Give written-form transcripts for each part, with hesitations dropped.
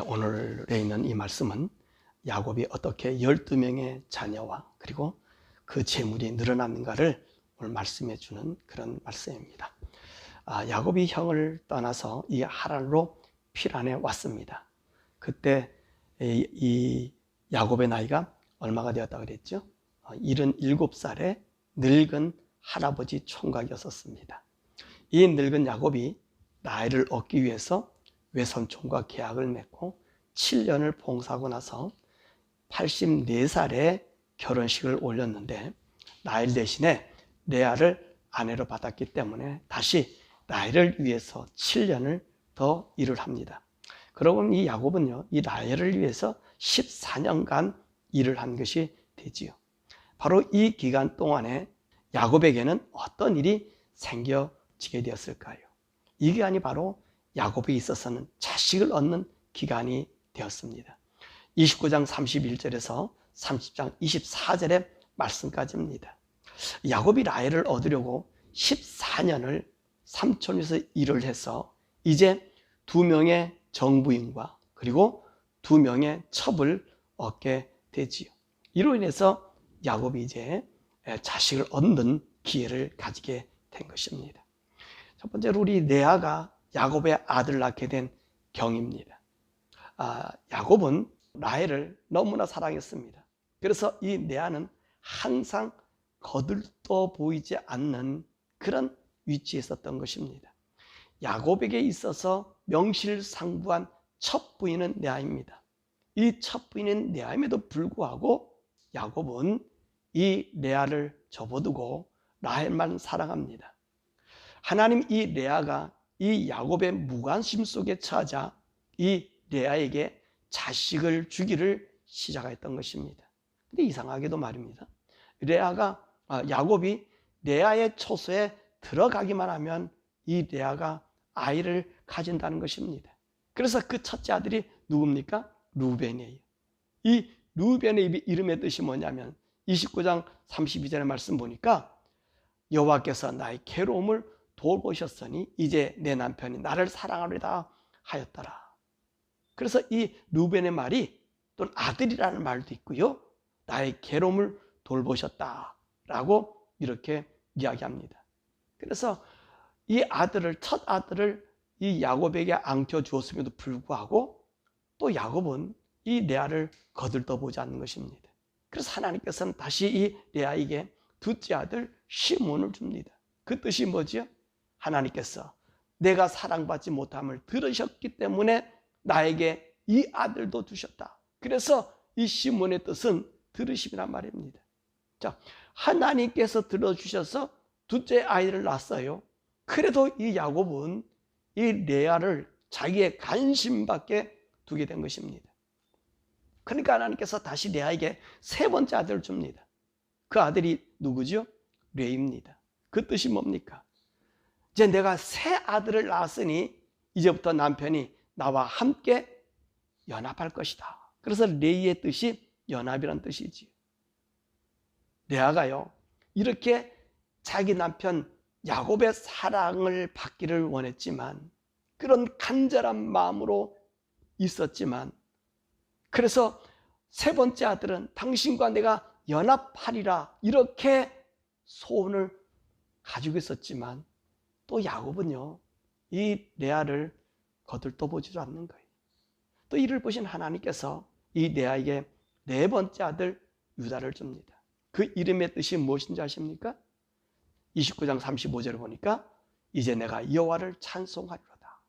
오늘에 있는 이 말씀은 야곱이 어떻게 12명의 자녀와 그리고 그 재물이 늘어났는가를 오늘 말씀해 주는 그런 말씀입니다. 야곱이 형을 떠나서 이 하란으로 피란에 왔습니다. 그때 이 야곱의 나이가 얼마가 되었다고 그랬죠? 77살에 늙은 할아버지 총각이었습니다. 이 늙은 야곱이 나이를 얻기 위해서 외삼촌과 계약을 맺고 7년을 봉사하고 나서 84살에 결혼식을 올렸는데 라헬 대신에 레아를 아내로 받았기 때문에 다시 라헬을 위해서 7년을 더 일을 합니다. 그러고 이 야곱은요, 이 라헬을 위해서 14년간 일을 한 것이 되지요. 바로 이 기간 동안에 야곱에게는 어떤 일이 생겨지게 되었을까요? 이 기간이 바로 야곱에 있어서는 자식을 얻는 기간이 되었습니다. 29장 31절에서 30장 24절의 말씀까지입니다. 야곱이 라헬을 얻으려고 14년을 삼촌에서 일을 해서 이제 2명의 정부인과 그리고 2명의 첩을 얻게 되지요. 이로 인해서 야곱이 이제 자식을 얻는 기회를 가지게 된 것입니다. 첫 번째로 우리 레아가 야곱의 아들을 낳게 된 경입니다. 야곱은 라헬을 너무나 사랑했습니다. 그래서 이 레아는 항상 거들떠 보이지 않는 그런 위치에 있었던 것입니다. 야곱에게 있어서 명실상부한 첫 부인은 레아입니다. 이 첫 부인은 레아임에도 불구하고 야곱은 이 레아를 접어두고 라헬만 사랑합니다. 하나님 이 레아가 이 야곱의 무관심 속에 처하자 이 레아에게 자식을 주기를 시작했던 것입니다. 근데 이상하게도 말입니다. 야곱이 레아의 처소에 들어가기만 하면 이 레아가 아이를 가진다는 것입니다. 그래서 그 첫째 아들이 누굽니까? 루벤이에요. 이 루벤의 이름의 뜻이 뭐냐면 29장 32절의 말씀 보니까 여호와께서 나의 괴로움을 돌보셨으니 이제 내 남편이 나를 사랑하리라 하였더라. 그래서 이 루벤의 말이 또는 아들이라는 말도 있고요. 나의 괴로움을 돌보셨다라고 이렇게 이야기합니다. 그래서 이 첫 아들을 이 야곱에게 안겨주었음에도 불구하고 또 야곱은 이 레아를 거들떠보지 않는 것입니다. 그래서 하나님께서는 다시 이 레아에게 둘째 아들 시몬을 줍니다. 그 뜻이 뭐지요? 하나님께서 내가 사랑받지 못함을 들으셨기 때문에 나에게 이 아들도 주셨다. 그래서 이 시몬의 뜻은 들으심이란 말입니다. 자, 하나님께서 들어주셔서 둘째 아이를 낳았어요. 그래도 이 야곱은 이 레아를 자기의 관심 밖에 두게 된 것입니다. 그러니까 하나님께서 다시 레아에게 세 번째 아들을 줍니다. 그 아들이 누구죠? 레입니다. 그 뜻이 뭡니까? 이제 내가 새 아들을 낳았으니 이제부터 남편이 나와 함께 연합할 것이다. 그래서 레이의 뜻이 연합이라는 뜻이지. 레아가요, 이렇게 자기 남편 야곱의 사랑을 받기를 원했지만 그런 간절한 마음으로 있었지만 그래서 세 번째 아들은 당신과 내가 연합하리라 이렇게 소원을 가지고 있었지만 또 야곱은요, 이 레아를 거들떠보지도 않는 거예요. 또 이를 보신 하나님께서 이 레아에게 네 번째 아들 유다를 줍니다. 그 이름의 뜻이 무엇인지 아십니까? 29장 35절을 보니까 이제 내가 여호와를 찬송하리로다.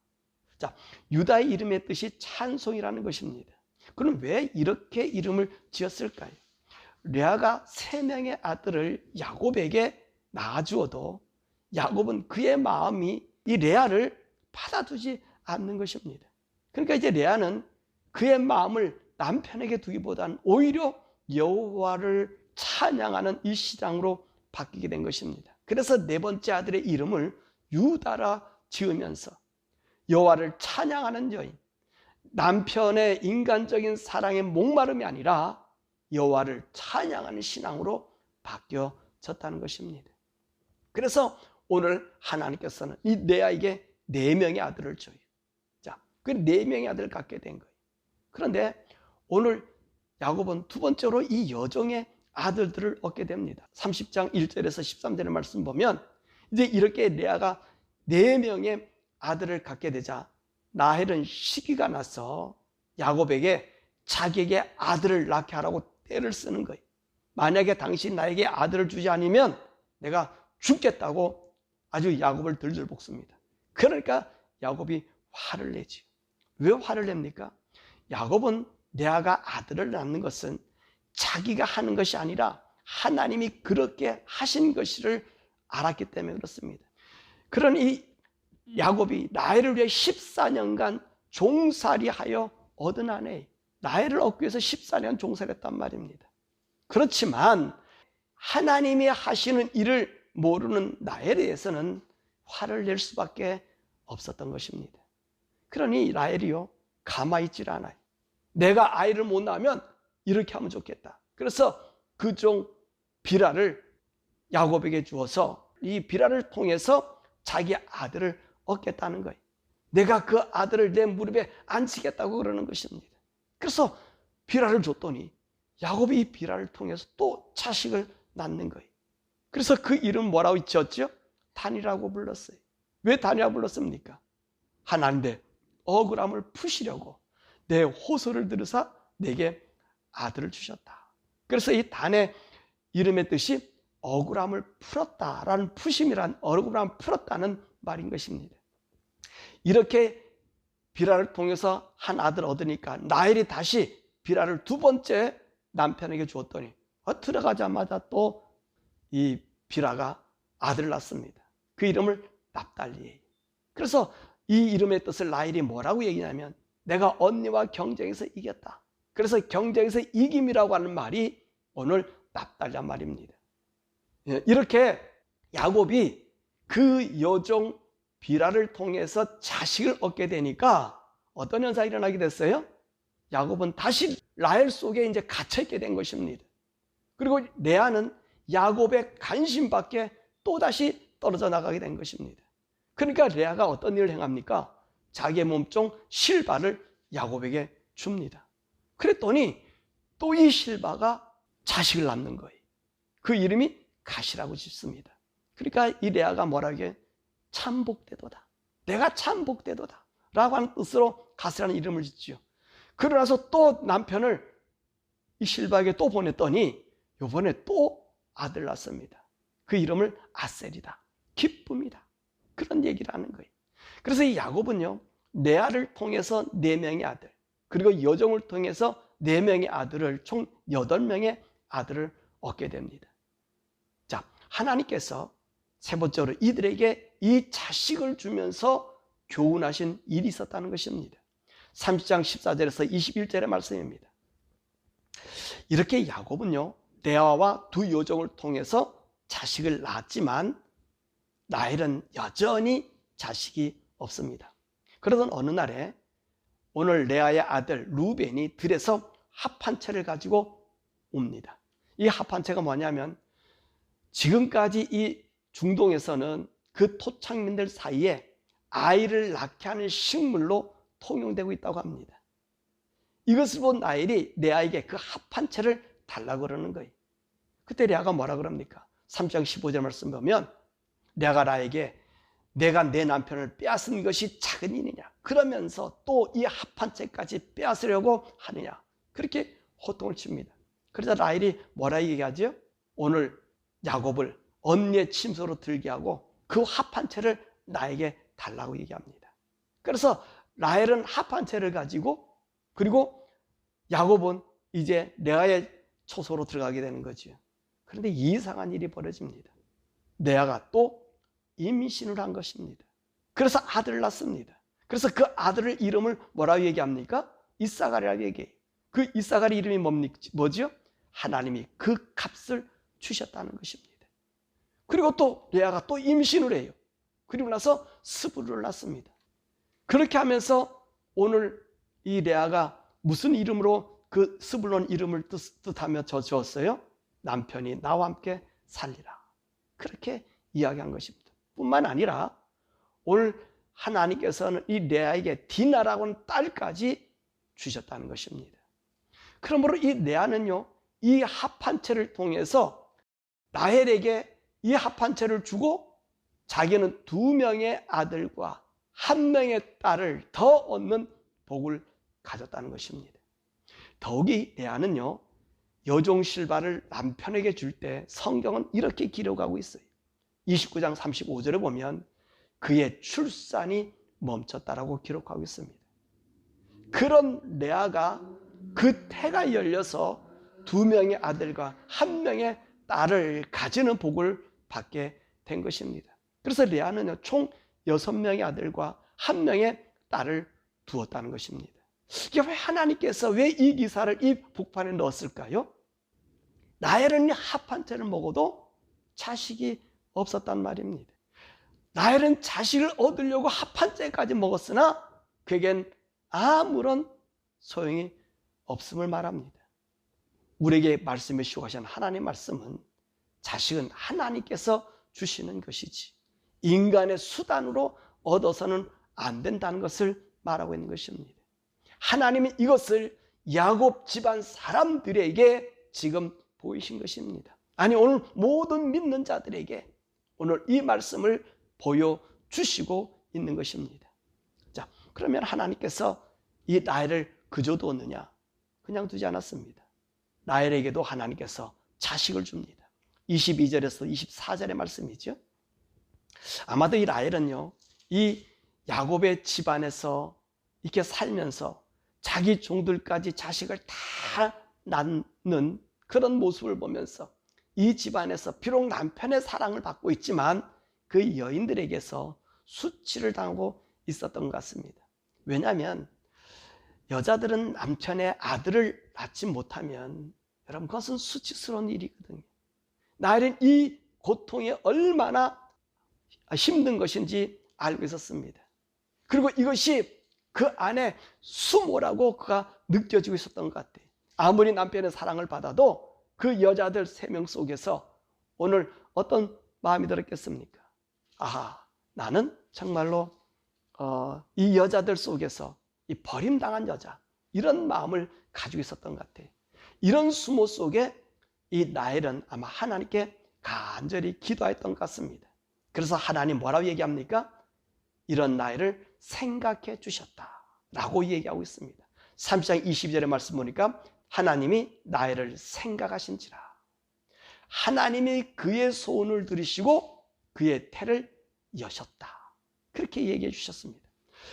자, 유다의 이름의 뜻이 찬송이라는 것입니다. 그럼 왜 이렇게 이름을 지었을까요? 레아가 3명의 아들을 야곱에게 낳아주어도 야곱은 그의 마음이 이 레아를 받아두지 않는 것입니다. 그러니까 이제 레아는 그의 마음을 남편에게 두기보다는 오히려 여호와를 찬양하는 이 시장으로 바뀌게 된 것입니다. 그래서 네 번째 아들의 이름을 유다라 지으면서 여호와를 찬양하는 여인, 남편의 인간적인 사랑의 목마름이 아니라 여호와를 찬양하는 신앙으로 바뀌어졌다는 것입니다. 그래서 오늘 하나님께서는 이 레아에게 4명의 아들을 줘요. 자, 그 4명의 아들을 갖게 된 거예요. 그런데 오늘 야곱은 두 번째로 이 여종의 아들들을 얻게 됩니다. 30장 1절에서 13절의 말씀 보면 이제 이렇게 레아가 4명의 아들을 갖게 되자 라헬은 시기가 나서 야곱에게 자기에게 아들을 낳게 하라고 떼를 쓰는 거예요. 만약에 당신 나에게 아들을 주지 않으면 내가 죽겠다고 아주 야곱을 들들 볶습니다. 그러니까 야곱이 화를 내지요. 왜 화를 냅니까? 야곱은 레아가 아들을 낳는 것은 자기가 하는 것이 아니라 하나님이 그렇게 하신 것을 알았기 때문에 그렇습니다. 그러니 야곱이 라헬을 위해 14년간 종살이하여 얻은 아내, 라헬을 얻기 위해서 14년 종살이했단 말입니다. 그렇지만 하나님이 하시는 일을 모르는 라헬에 대해서는 화를 낼 수밖에 없었던 것입니다. 그러니 라헬이요, 가만히 있질 않아요. 내가 아이를 못 낳으면 이렇게 하면 좋겠다. 그래서 그 종 비라를 야곱에게 주어서 이 비라를 통해서 자기 아들을 얻겠다는 거예요. 내가 그 아들을 내 무릎에 앉히겠다고 그러는 것입니다. 그래서 비라를 줬더니 야곱이 이 비라를 통해서 또 자식을 낳는 거예요. 그래서 그 이름 뭐라고 지었죠? 단이라고 불렀어요. 왜 단이라고 불렀습니까? 하나님 내 억울함을 푸시려고 내 호소를 들으사 내게 아들을 주셨다. 그래서 이 단의 이름의 뜻이 억울함을 풀었다라는, 푸심이란 억울함을 풀었다는 말인 것입니다. 이렇게 비라를 통해서 한 아들을 얻으니까 라헬이 다시 비라를 두 번째 남편에게 주었더니 들어가자마자 또 이 비라가 아들을 낳습니다. 그 이름을 납달리예요. 그래서 이 이름의 뜻을 라헬이 뭐라고 얘기냐면 내가 언니와 경쟁에서 이겼다. 그래서 경쟁에서 이김이라고 하는 말이 오늘 납달리란 말입니다. 이렇게 야곱이 그 여종 비라를 통해서 자식을 얻게 되니까 어떤 현상이 일어나게 됐어요? 야곱은 다시 라헬 속에 이제 갇혀있게 된 것입니다. 그리고 레아는 야곱의 관심밖에 또다시 떨어져 나가게 된 것입니다. 그러니까 레아가 어떤 일을 행합니까? 자기의 몸종 실바를 야곱에게 줍니다. 그랬더니 또 이 실바가 자식을 낳는 거예요. 그 이름이 가시라고 짓습니다. 그러니까 이 레아가 뭐라고 해? 참복되도다. 내가 참복되도다 라고 하는 뜻으로 가시라는 이름을 짓지요. 그러나서 또 남편을 이 실바에게 또 보냈더니 이번에 또 아들 낳습니다. 그 이름을 아셀이다. 기쁨이다. 그런 얘기를 하는 거예요. 그래서 이 야곱은요, 레아를 통해서 4명의 아들, 그리고 여종을 통해서 4명의 아들을, 총 8명의 아들을 얻게 됩니다. 자, 하나님께서 세 번째로 이들에게 이 자식을 주면서 교훈하신 일이 있었다는 것입니다. 30장 14절에서 21절의 말씀입니다. 이렇게 야곱은요, 레아와 두 여종을 통해서 자식을 낳았지만 라헬은 여전히 자식이 없습니다. 그러던 어느 날에 오늘 레아의 아들 루벤이 들에서 합 한 채를 가지고 옵니다. 이 합 한 채가 뭐냐면 지금까지 이 중동에서는 그 토착민들 사이에 아이를 낳게 하는 식물로 통용되고 있다고 합니다. 이것을 본 라헬이 레아에게 그 합 한 채를 달라고 그러는 거예요. 그때 레아가 뭐라 그럽니까? 3장 15절 말씀 보면 레아가 라헬에게 내가 내 남편을 빼앗은 것이 작은 일이냐, 그러면서 또 이 합 한 채까지 빼앗으려고 하느냐, 그렇게 호통을 칩니다. 그래서 라헬이 뭐라 얘기하죠? 오늘 야곱을 언니의 침소로 들게 하고 그 합 한 채를 나에게 달라고 얘기합니다. 그래서 라헬은 합 한 채를 가지고, 그리고 야곱은 이제 레아의 초소로 들어가게 되는 거죠. 그런데 이상한 일이 벌어집니다. 레아가 또 임신을 한 것입니다. 그래서 아들을 낳습니다. 그래서 그 아들을 이름을 뭐라고 얘기합니까? 이사갈이라고 얘기해요. 그 이사갈의 이름이 뭐죠? 하나님이 그 값을 주셨다는 것입니다. 그리고 또 레아가 또 임신을 해요. 그리고 나서 스불을 낳습니다. 그렇게 하면서 오늘 이 레아가 무슨 이름으로 그 스불론 이름을 뜻하며 지었어요? 남편이 나와 함께 살리라. 그렇게 이야기한 것입니다. 뿐만 아니라 오늘 하나님께서는 이 레아에게 디나라고 하는 딸까지 주셨다는 것입니다. 그러므로 이 레아는요, 이 합한 채를 통해서 라헬에게 이 합한 채를 주고 자기는 2명의 아들과 1명의 딸을 더 얻는 복을 가졌다는 것입니다. 더욱이 레아는요, 여종 실바를 남편에게 줄 때 성경은 이렇게 기록하고 있어요. 29장 35절에 보면 그의 출산이 멈췄다라고 기록하고 있습니다. 그런 레아가 그 태가 열려서 2명의 아들과 1명의 딸을 가지는 복을 받게 된 것입니다. 그래서 레아는 총 6명의 아들과 1명의 딸을 두었다는 것입니다. 이게 왜 하나님께서 왜 이 기사를 이 복판에 넣었을까요? 라헬은 합한 채를 먹어도 자식이 없었단 말입니다. 라헬은 자식을 얻으려고 합한 채까지 먹었으나 그에겐 아무런 소용이 없음을 말합니다. 우리에게 말씀해 주시고 하신 하나님의 말씀은 자식은 하나님께서 주시는 것이지 인간의 수단으로 얻어서는 안 된다는 것을 말하고 있는 것입니다. 하나님이 이것을 야곱 집안 사람들에게 지금 보이신 것입니다. 아니, 오늘 모든 믿는 자들에게 오늘 이 말씀을 보여주시고 있는 것입니다. 자, 그러면 하나님께서 이 라헬을 그저 두었느냐? 그냥 두지 않았습니다. 라헬에게도 하나님께서 자식을 줍니다. 22절에서 24절의 말씀이죠. 아마도 이 라헬은요, 이 야곱의 집안에서 이렇게 살면서 자기 종들까지 자식을 다 낳는 그런 모습을 보면서 이 집안에서 비록 남편의 사랑을 받고 있지만 그 여인들에게서 수치를 당하고 있었던 것 같습니다. 왜냐하면 여자들은 남편의 아들을 낳지 못하면 여러분 그것은 수치스러운 일이거든요. 라헬은 이 고통이 얼마나 힘든 것인지 알고 있었습니다. 그리고 이것이 그 안에 수모라고 그가 느껴지고 있었던 것 같아요. 아무리 남편의 사랑을 받아도 그 여자들 3명 속에서 오늘 어떤 마음이 들었겠습니까? 아하, 나는 정말로 이 여자들 속에서 이 버림당한 여자, 이런 마음을 가지고 있었던 것 같아요. 이런 수모 속에 이 라헬은 아마 하나님께 간절히 기도했던 것 같습니다. 그래서 하나님 뭐라고 얘기합니까? 이런 라헬을 생각해 주셨다라고 얘기하고 있습니다. 30장 22절의 말씀 보니까 하나님이 라헬을 생각하신지라. 하나님이 그의 소원을 들으시고 그의 태를 여셨다. 그렇게 얘기해 주셨습니다.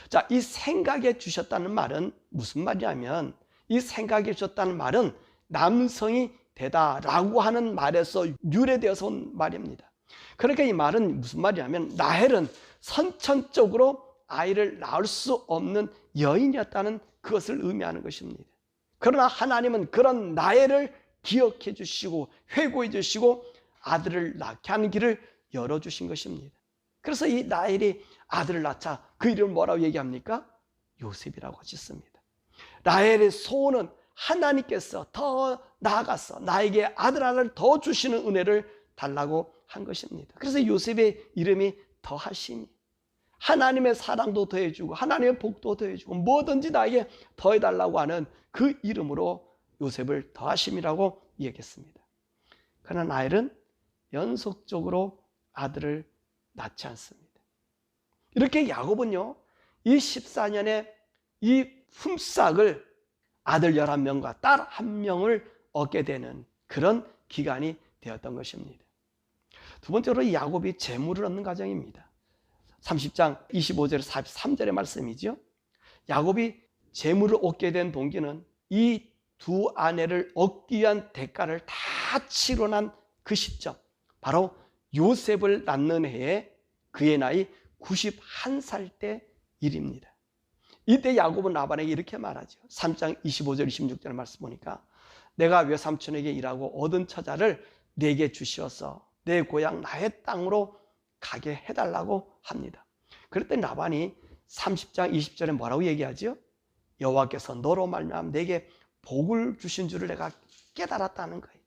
자, 이 생각해 주셨다는 말은 무슨 말이냐면 이 생각해 주셨다는 말은 남성이 되다라고 하는 말에서 유래되어서 온 말입니다. 그러니까 이 말은 무슨 말이냐면 라헬은 선천적으로 아이를 낳을 수 없는 여인이었다는 그것을 의미하는 것입니다. 그러나 하나님은 그런 라헬을 기억해 주시고 회고해 주시고 아들을 낳게 하는 길을 열어주신 것입니다. 그래서 이 라헬이 아들을 낳자 그 이름을 뭐라고 얘기합니까? 요셉이라고 짓습니다. 라헬의 소원은 하나님께서 더 나아가서 나에게 아들 하나를 더 주시는 은혜를 달라고 한 것입니다. 그래서 요셉의 이름이 더하시니 하나님의 사랑도 더해주고 하나님의 복도 더해주고 뭐든지 나에게 더해달라고 하는 그 이름으로 요셉을 더하심이라고 얘기했습니다. 그러나 라헬은 연속적으로 아들을 낳지 않습니다. 이렇게 야곱은요, 이 14년의 이 품삯을 아들 11명과 딸 1명을 얻게 되는 그런 기간이 되었던 것입니다. 두 번째로 이 야곱이 재물을 얻는 과정입니다. 30장 25절에서 43절의 말씀이죠. 야곱이 재물을 얻게 된 동기는 이 두 아내를 얻기 위한 대가를 다 치러난 그 시점, 바로 요셉을 낳는 해에 그의 나이 91살 때 일입니다. 이때 야곱은 라반에게 이렇게 말하죠. 3장 25절 26절 말씀 보니까 내가 외삼촌에게 일하고 얻은 처자를 내게 주시어서 내 고향 나의 땅으로 가게 해달라고 합니다. 그랬더니 라반이 30장 20절에 뭐라고 얘기하죠? 여호와께서 너로 말미암아 내게 복을 주신 줄을 내가 깨달았다는 거예요.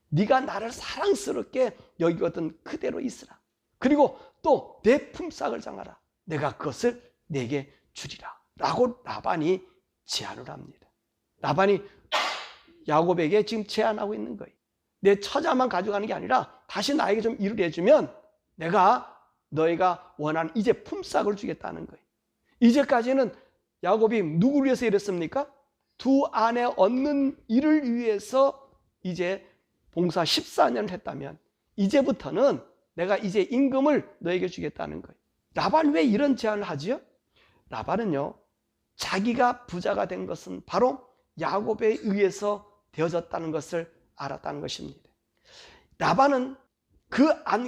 네가 나를 사랑스럽게 여기거든 그대로 있으라. 그리고 또 내 품삯을 정하라. 내가 그것을 내게 주리라 라고 라반이 제안을 합니다. 라반이 야곱에게 지금 제안하고 있는 거예요. 내 처자만 가져가는 게 아니라 다시 나에게 좀 일을 해주면 내가 너희가 원하는 이제 품삯을 주겠다는 거예요. 이제까지는 야곱이 누구를 위해서 일했습니까? 두 아내 얻는 일을 위해서 이제 봉사 14년을 했다면 이제부터는 내가 이제 임금을 너에게 주겠다는 거예요. 라반 왜 이런 제안을 하지요? 라반은요, 자기가 부자가 된 것은 바로 야곱에 의해서 되어졌다는 것을 알았다는 것입니다. 라반은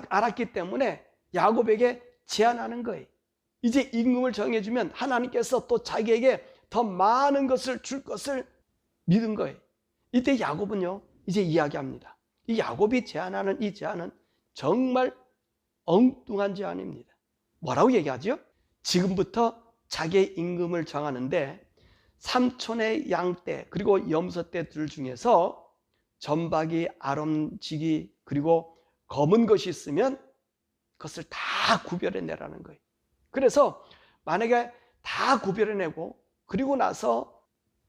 알았기 때문에 야곱에게 제안하는 거예요. 이제 임금을 정해주면 하나님께서 또 자기에게 더 많은 것을 줄 것을 믿은 거예요. 이때 야곱은요, 이제 이야기합니다. 이 야곱이 제안하는 이 제안은 정말 엉뚱한 제안입니다. 뭐라고 얘기하죠? 지금부터 자기의 임금을 정하는데 삼촌의 양떼 그리고 염소떼들 중에서 점박이, 아름지기 그리고 검은 것이 있으면 그것을 다 구별해내라는 거예요. 그래서 만약에 다 구별해내고 그리고 나서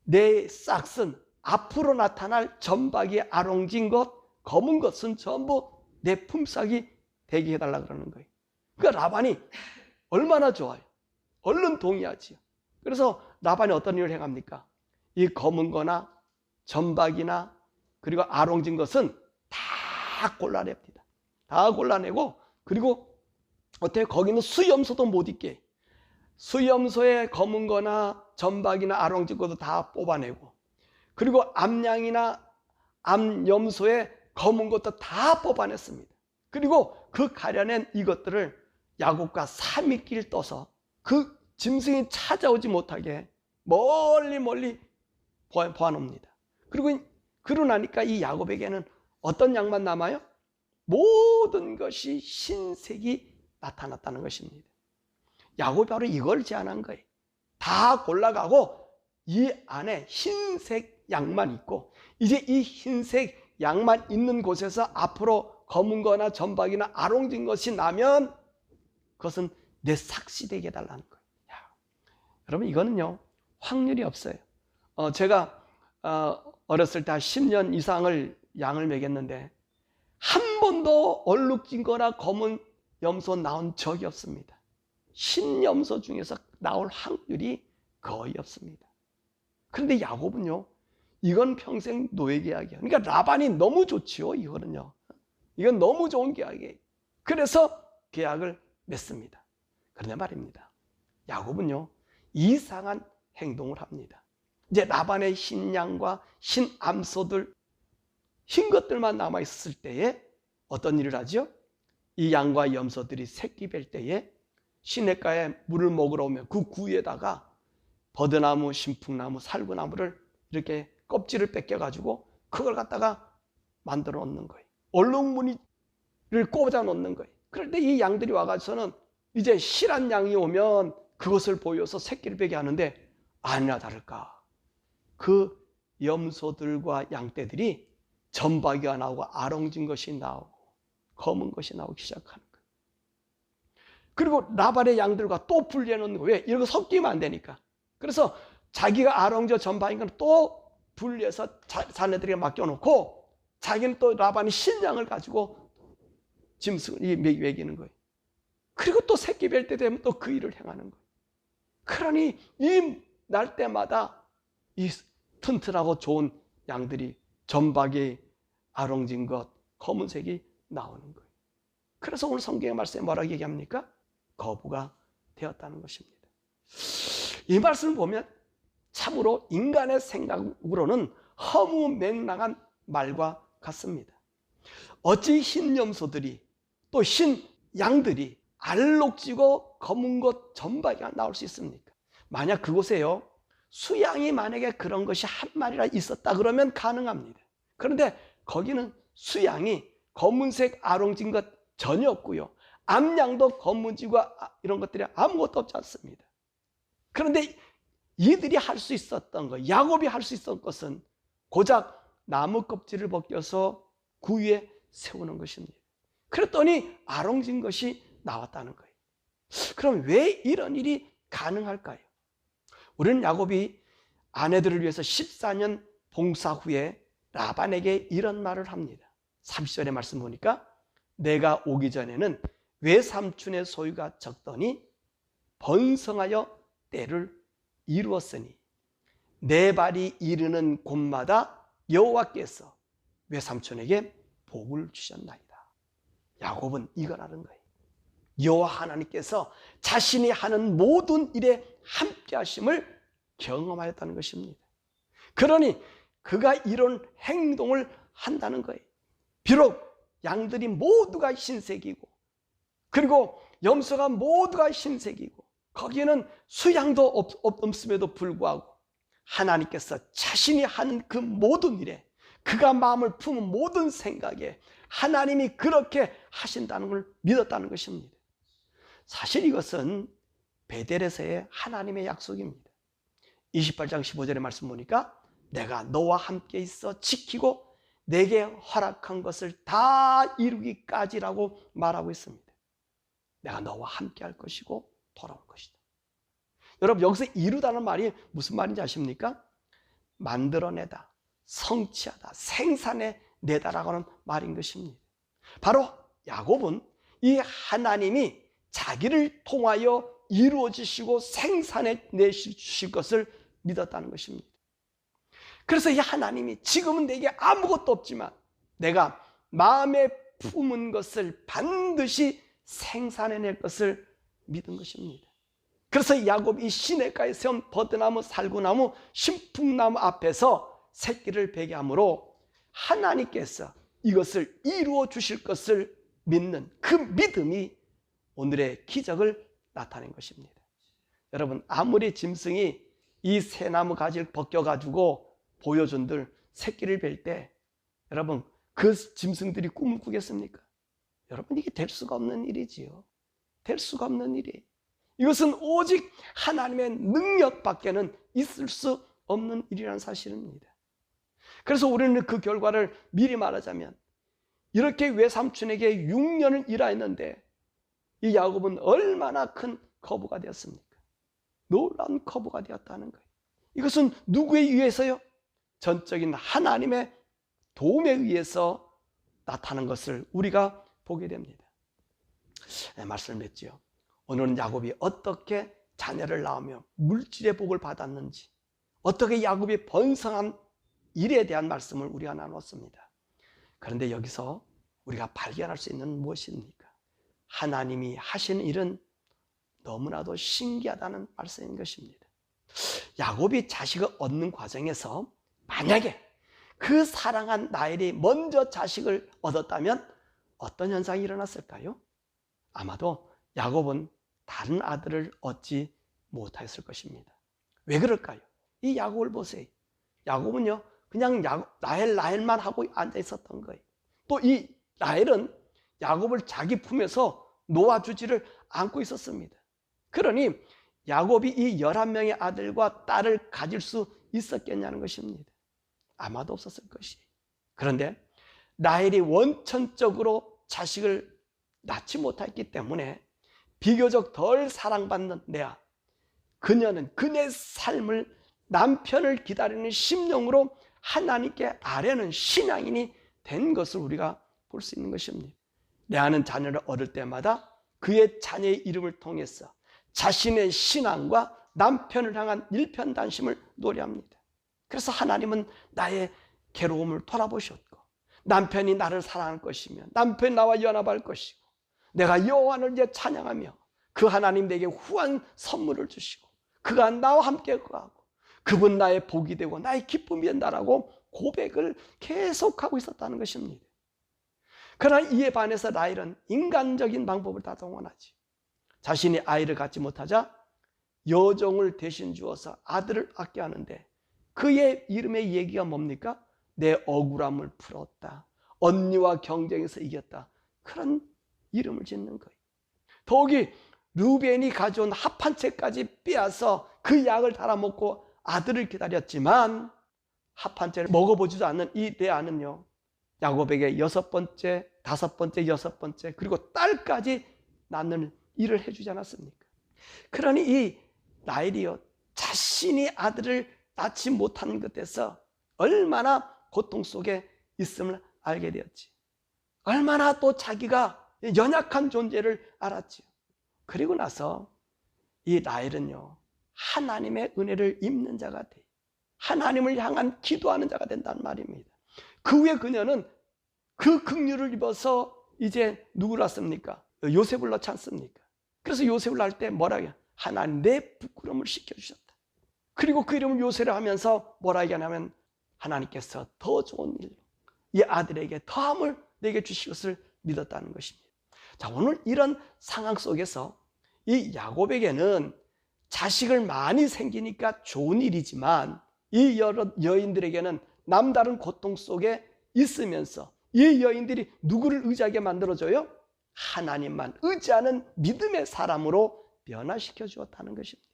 내 싹슨 앞으로 나타날 점박이, 아롱진 것, 검은 것은 전부 내 품삯이 되게 해달라 그러는 거예요. 그러니까 라반이 얼마나 좋아요. 얼른 동의하지요. 그래서 라반이 어떤 일을 행합니까? 이 검은 거나 점박이나 그리고 아롱진 것은 다 골라냅니다. 다 골라내고 그리고 어때요? 거기는 수염소도 못 있게 수염소에 검은 거나 점박이나 아롱진 것도 다 뽑아내고 그리고 암양이나 암염소에 검은 것도 다 뽑아냈습니다. 그리고 그 가려낸 이것들을 야곱과 3일길 떠서 그 짐승이 찾아오지 못하게 멀리 보아놉니다. 그리고 그러고 나니까 이 야곱에게는 어떤 양만 남아요? 모든 것이 흰색이 나타났다는 것입니다. 야곱이 바로 이걸 제안한 거예요. 다 골라가고 이 안에 흰색 양만 있고 이제 이 흰색 양만 있는 곳에서 앞으로 검은 거나 점박이나 아롱진 것이 나면 그것은 내 삭시 되게 해달라는 거예요. 여러분 이거는요 확률이 없어요. 제가 어렸을 때 한 10년 이상을 양을 먹였는데 한 번도 얼룩진 거나 검은 염소 나온 적이 없습니다. 흰염소 중에서 나올 확률이 거의 없습니다. 그런데 야곱은요 이건 평생 노예 계약이에요. 그러니까 라반이 너무 좋지요. 이거는요 이건 너무 좋은 계약이에요. 그래서 계약을 맺습니다. 그런데 말입니다, 야곱은요 이상한 행동을 합니다. 이제 라반의 흰 양과 흰 암소들, 흰 것들만 남아 있었을 때에 어떤 일을 하죠? 이 양과 염소들이 새끼 뵐 때에 시냇가에 물을 먹으러 오면 그 구에다가 버드나무, 신풍나무, 살구나무를 이렇게 껍질을 뺏겨가지고 그걸 갖다가 만들어 놓는 거예요. 얼룩무늬를 꽂아 놓는 거예요. 그럴 때 이 양들이 와가지고는 이제 실한 양이 오면 그것을 보여서 새끼를 빼게 하는데 아니나 다를까 그 염소들과 양떼들이 점박이가 나오고 아롱진 것이 나오고 검은 것이 나오기 시작하는 거예요. 그리고 라반의 양들과 또 분리해놓는 거예요. 왜? 이런 거 섞이면 안 되니까. 그래서 자기가 아롱저 점박인 건 또 분리해서 자네들에게 맡겨놓고 자기는 또 라반이 신양을 가지고 짐승을 먹이는 거예요. 그리고 또 새끼 뵐 때 되면 또 그 일을 행하는 거예요. 그러니 이 날 때마다 이 튼튼하고 좋은 양들이 점박이, 아롱진 것, 검은색이 나오는 거예요. 그래서 오늘 성경의 말씀에 뭐라고 얘기합니까? 거부가 되었다는 것입니다. 이 말씀을 보면 참으로 인간의 생각으로는 허무맹랑한 말과 같습니다. 어찌 흰 염소들이 또 흰 양들이 알록지고 검은 것 점박이가 나올 수 있습니까? 만약 그곳에요 수양이 만약에 그런 것이 한 마리라 있었다 그러면 가능합니다. 그런데 거기는 수양이 검은색 아롱진 것 전혀 없고요 암양도 검은지과 이런 것들이 아무것도 없지 않습니다. 그런데 이들이 할 수 있었던 것, 야곱이 할 수 있었던 것은 고작 나무 껍질을 벗겨서 구 위에 세우는 것입니다. 그랬더니 아롱진 것이 나왔다는 거예요. 그럼 왜 이런 일이 가능할까요? 우리는 야곱이 아내들을 위해서 14년 봉사 후에 라반에게 이런 말을 합니다. 30절의 말씀 보니까 내가 오기 전에는 외삼촌의 소유가 적더니 번성하여 때를 이루었으니 내 발이 이르는 곳마다 여호와께서 외삼촌에게 복을 주셨나이다. 야곱은 이걸 아는 거예요. 여호와 하나님께서 자신이 하는 모든 일에 함께 하심을 경험하였다는 것입니다. 그러니 그가 이런 행동을 한다는 거예요. 비록 양들이 모두가 흰색이고 그리고 염소가 모두가 흰색이고 거기에는 수양도 없음에도 불구하고 하나님께서 자신이 하는 그 모든 일에 그가 마음을 품은 모든 생각에 하나님이 그렇게 하신다는 걸 믿었다는 것입니다. 사실 이것은 베델에서의 하나님의 약속입니다. 28장 15절의 말씀 보니까 내가 너와 함께 있어 지키고 내게 허락한 것을 다 이루기까지라고 말하고 있습니다. 내가 너와 함께 할 것이고 돌아올 것이다. 여러분 여기서 이루다는 말이 무슨 말인지 아십니까? 만들어내다, 성취하다, 생산해내다라고 하는 말인 것입니다. 바로 야곱은 이 하나님이 자기를 통하여 이루어지시고 생산해내실 것을 믿었다는 것입니다. 그래서 이 하나님이 지금은 내게 아무것도 없지만 내가 마음에 품은 것을 반드시 생산해낼 것을 믿은 것입니다. 그래서 야곱이 시냇가에 세운 버드나무, 살구나무, 신풍나무 앞에서 새끼를 베게 함으로 하나님께서 이것을 이루어 주실 것을 믿는 그 믿음이 오늘의 기적을 나타낸 것입니다. 여러분 아무리 짐승이 이 새나무 가지를 벗겨가지고 보여준들 새끼를 뵐 때 여러분 그 짐승들이 꿈을 꾸겠습니까? 여러분 이게 될 수가 없는 일이지요. 될 수가 없는 일이에요. 이것은 오직 하나님의 능력밖에는 있을 수 없는 일이라는 사실입니다. 그래서 우리는 그 결과를 미리 말하자면 이렇게 외삼촌에게 6년을 일하였는데 이 야곱은 얼마나 큰 거부가 되었습니까? 놀라운 거부가 되었다는 거예요. 이것은 누구에 의해서요? 전적인 하나님의 도움에 의해서 나타난 것을 우리가 보게 됩니다. 말씀을 맺지요. 오늘은 야곱이 어떻게 자녀를 낳으며 물질의 복을 받았는지, 어떻게 야곱이 번성한 일에 대한 말씀을 우리가 나눴습니다. 그런데 여기서 우리가 발견할 수 있는 무엇입니까? 하나님이 하시는 일은 너무나도 신기하다는 말씀인 것입니다. 야곱이 자식을 얻는 과정에서 만약에 그 사랑한 라헬이 먼저 자식을 얻었다면 어떤 현상이 일어났을까요? 아마도 야곱은 다른 아들을 얻지 못했을 것입니다. 왜 그럴까요? 이 야곱을 보세요. 야곱은요 그냥 라헬만 하고 앉아 있었던 거예요. 또 이 라헬은 야곱을 자기 품에서 놓아주지를 않고 있었습니다. 그러니 야곱이 이 11명의 아들과 딸을 가질 수 있었겠냐는 것입니다. 아마도 없었을 것이에요. 그런데 라헬이 원천적으로 자식을 낳지 못했기 때문에 비교적 덜 사랑받는 레아, 그녀는 그녀의 삶을 남편을 기다리는 심령으로 하나님께 아뢰는 신앙인이 된 것을 우리가 볼 수 있는 것입니다. 레아는 자녀를 얻을 때마다 그의 자녀의 이름을 통해서 자신의 신앙과 남편을 향한 일편단심을 노래합니다. 그래서 하나님은 나의 괴로움을 돌아보셨고 남편이 나를 사랑할 것이며 남편이 나와 연합할 것이고 내가 여호와를 이제 찬양하며 그 하나님 내게 후한 선물을 주시고 그가 나와 함께 거하고 그분 나의 복이 되고 나의 기쁨이 된다라고 고백을 계속하고 있었다는 것입니다. 그러나 이에 반해서 라헬은 인간적인 방법을 다 동원하지. 자신이 아이를 갖지 못하자 여종을 대신 주어서 아들을 얻게 하는데 그의 이름의 얘기가 뭡니까? 내 억울함을 풀었다. 언니와 경쟁에서 이겼다. 그런 이름을 짓는 거예요. 더욱이 르우벤이 가져온 합 한 채까지 빼앗아 그 약을 달아먹고 아들을 기다렸지만 합 한 채를 먹어보지도 않는 이 레아는요 야곱에게 6번째, 5번째, 6번째 그리고 딸까지 낳는 일을 해주지 않았습니까? 그러니 이 라헬이요 자신이 아들을 낳지 못하는 것에서 얼마나 고통 속에 있음을 알게 되었지. 얼마나 또 자기가 연약한 존재를 알았지요. 그리고 나서 이 라헬은요, 하나님의 은혜를 입는 자가 돼. 하나님을 향한 기도하는 자가 된다는 말입니다. 그 후에 그녀는 그 긍휼을 입어서 이제 누구를 낳습니까? 요셉을 낳지 않습니까? 그래서 요셉을 낳을 때 뭐라 해요? 하나님 내 부끄러움을 씻겨주셨다. 그리고 그 이름을 요셉을 하면서 뭐라 얘기하냐면 하나님께서 더 좋은 일로 이 아들에게 더함을 내게 주실 것을 믿었다는 것입니다. 자, 오늘 이런 상황 속에서 이 야곱에게는 자식을 많이 생기니까 좋은 일이지만 이 여인들에게는 남다른 고통 속에 있으면서 이 여인들이 누구를 의지하게 만들어줘요? 하나님만 의지하는 믿음의 사람으로 변화시켜 주었다는 것입니다.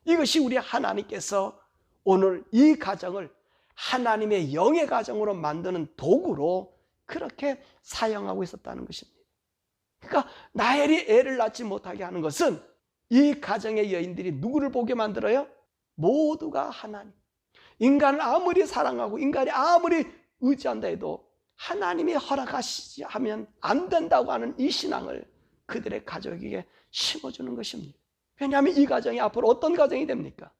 이것이 우리 하나님께서 오늘 이 가정을 하나님의 영의 가정으로 만드는 도구로 그렇게 사용하고 있었다는 것입니다. 그러니까 라헬이 애를 낳지 못하게 하는 것은 이 가정의 여인들이 누구를 보게 만들어요? 모두가 하나님. 인간을 아무리 사랑하고 인간이 아무리 의지한다 해도 하나님이 허락하시지 하면 안 된다고 하는 이 신앙을 그들의 가족에게 심어주는 것입니다. 왜냐하면 이 가정이 앞으로 어떤 가정이 됩니까?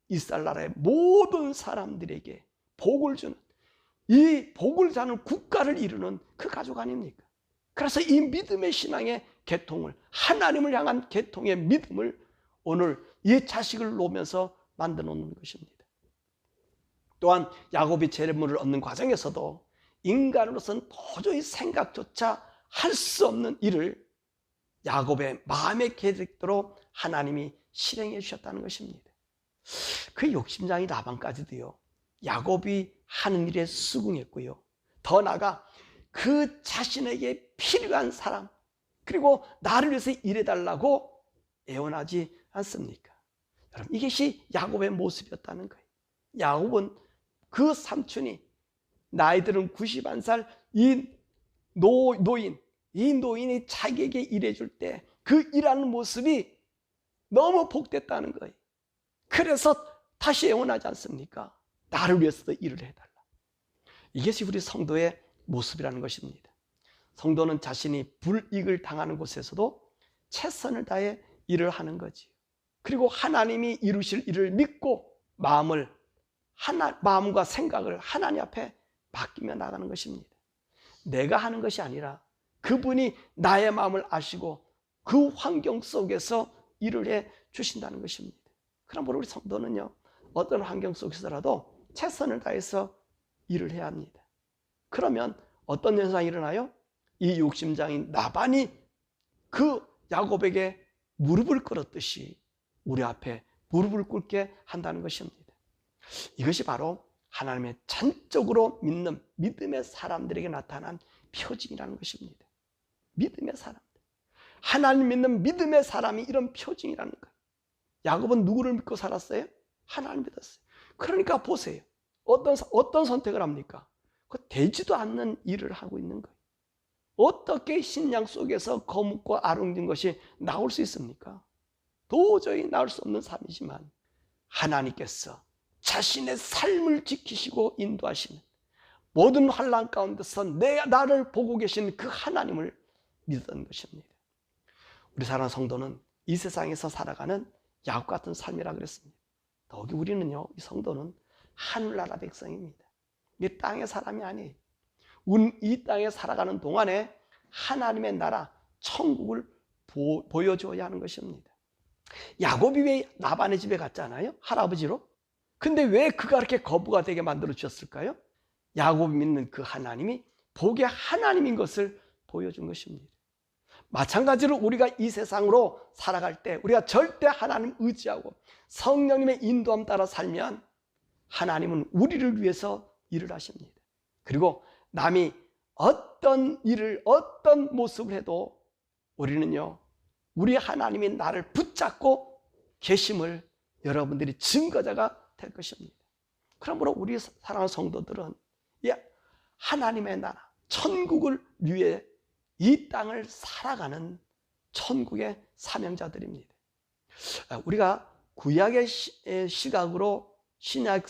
이스라엘 나라의 모든 사람들에게 복을 주는, 이 복을 사는 국가를 이루는 그 가족 아닙니까? 그래서 이 믿음의 신앙의 계통을, 하나님을 향한 계통의 믿음을 오늘 이 자식을 놓으면서 만들어 놓는 것입니다. 또한 야곱이 재물을 얻는 과정에서도 인간으로서는 도저히 생각조차 할 수 없는 일을 야곱의 마음의 계획대로 하나님이 실행해 주셨다는 것입니다. 그 욕심장이 라반까지도요, 야곱이 하는 일에 수긍했고요, 더 나아가 그 자신에게 필요한 사람, 그리고 나를 위해서 일해달라고 애원하지 않습니까? 여러분, 이것이 야곱의 모습이었다는 거예요. 야곱은 그 삼촌이 나이 들은 91살 이 노인이 자기에게 일해줄 때 그 일하는 모습이 너무 복됐다는 거예요. 그래서 다시 애원하지 않습니까? 나를 위해서도 일을 해달라. 이것이 우리 성도의 모습이라는 것입니다. 성도는 자신이 불이익을 당하는 곳에서도 최선을 다해 일을 하는 거지요. 그리고 하나님이 이루실 일을 믿고 마음과 생각을 하나님 앞에 맡기며 나가는 것입니다. 내가 하는 것이 아니라 그분이 나의 마음을 아시고 그 환경 속에서 일을 해 주신다는 것입니다. 그럼 우리 성도는요, 어떤 환경 속에서라도 최선을 다해서 일을 해야 합니다. 그러면 어떤 현상이 일어나요? 이 욕심장인 라반이 그 야곱에게 무릎을 꿇었듯이 우리 앞에 무릎을 꿇게 한다는 것입니다. 이것이 바로 하나님의 전적으로 믿는 믿음의 사람들에게 나타난 표징이라는 것입니다. 믿음의 사람들, 하나님 믿는 믿음의 사람이 이런 표징이라는 거예요. 야곱은 누구를 믿고 살았어요? 하나님 믿었어요. 그러니까 보세요, 어떤 선택을 합니까? 그 되지도 않는 일을 하고 있는 거예요. 어떻게 신앙 속에서 거뭇고 아름진 것이 나올 수 있습니까? 도저히 나올 수 없는 삶이지만 하나님께서 자신의 삶을 지키시고 인도하시는 모든 환난 가운데서 나를 보고 계신 그 하나님을 믿었던 것입니다. 우리 사랑하는 성도는 이 세상에서 살아가는 야곱 같은 삶이라 그랬습니다. 더욱이 우리는요, 이 성도는 하늘나라 백성입니다. 이 땅의 사람이 아니에요. 이 땅에 살아가는 동안에 하나님의 나라, 천국을 보여줘야 하는 것입니다. 야곱이 왜 라반의 집에 갔잖아요, 할아버지로. 근데 왜 그가 그렇게 거부가 되게 만들어 주셨을까요? 야곱이 믿는 그 하나님이 복의 하나님인 것을 보여준 것입니다. 마찬가지로 우리가 이 세상으로 살아갈 때 우리가 절대 하나님 의지하고 성령님의 인도함 따라 살면 하나님은 우리를 위해서 일을 하십니다. 그리고 남이 어떤 일을, 어떤 모습을 해도 우리는요, 우리 하나님이 나를 붙잡고 계심을 여러분들이 증거자가 될 것입니다. 그러므로 우리 사랑하는 성도들은 하나님의 나라, 천국을 위해 이 땅을 살아가는 천국의 사명자들입니다. 우리가 구약의 시각으로 신약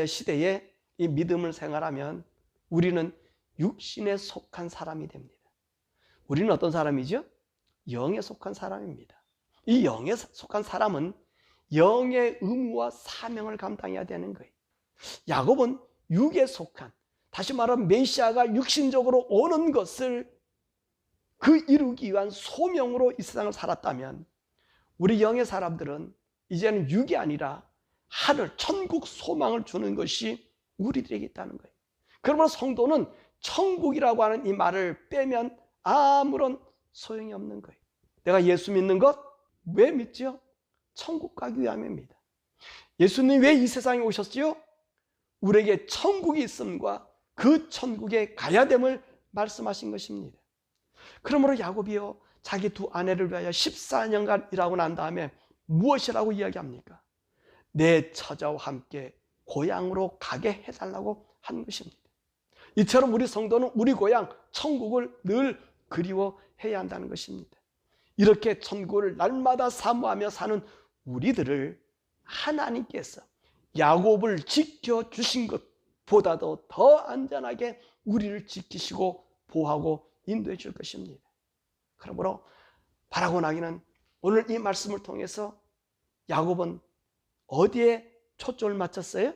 시대에 이 믿음을 생활하면 우리는 육신에 속한 사람이 됩니다. 우리는 어떤 사람이죠? 영에 속한 사람입니다. 이 영에 속한 사람은 영의 의무와 사명을 감당해야 되는 거예요. 야곱은 육에 속한, 다시 말하면 메시아가 육신적으로 오는 것을 그 이루기 위한 소명으로 이 세상을 살았다면, 우리 영의 사람들은 이제는 육이 아니라 하늘, 천국 소망을 주는 것이 우리들에게 있다는 거예요. 그러므로 성도는 천국이라고 하는 이 말을 빼면 아무런 소용이 없는 거예요. 내가 예수 믿는 것 왜 믿지요? 천국 가기 위함입니다. 예수님이 왜 이 세상에 오셨지요? 우리에게 천국이 있음과 그 천국에 가야 됨을 말씀하신 것입니다. 그러므로 야곱이요, 자기 두 아내를 위하여 14년간 일하고 난 다음에 무엇이라고 이야기합니까? 내 처자와 함께 고향으로 가게 해달라고 한 것입니다. 이처럼 우리 성도는 우리 고향 천국을 늘 그리워해야 한다는 것입니다. 이렇게 천국을 날마다 사모하며 사는 우리들을 하나님께서 야곱을 지켜주신 것보다도 더 안전하게 우리를 지키시고 보호하고 인도해 줄 것입니다. 그러므로 바라고 나기는 오늘 이 말씀을 통해서 야곱은 어디에 초점을 맞췄어요?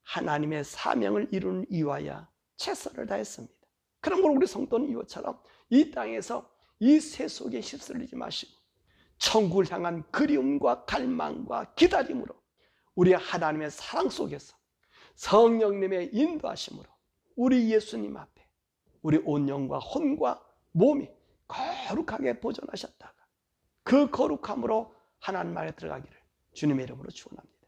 하나님의 사명을 이루는 이유하여 최선을 다했습니다. 그러므로 우리 성도는 이것처럼 이 땅에서 이 세속에 휩쓸리지 마시고 천국을 향한 그리움과 갈망과 기다림으로 우리 하나님의 사랑 속에서 성령님의 인도하심으로 우리 예수님 앞에 우리 온 영과 혼과 몸이 거룩하게 보존하셨다가 그 거룩함으로 하나님 안에 들어가기를 주님의 이름으로 축원합니다.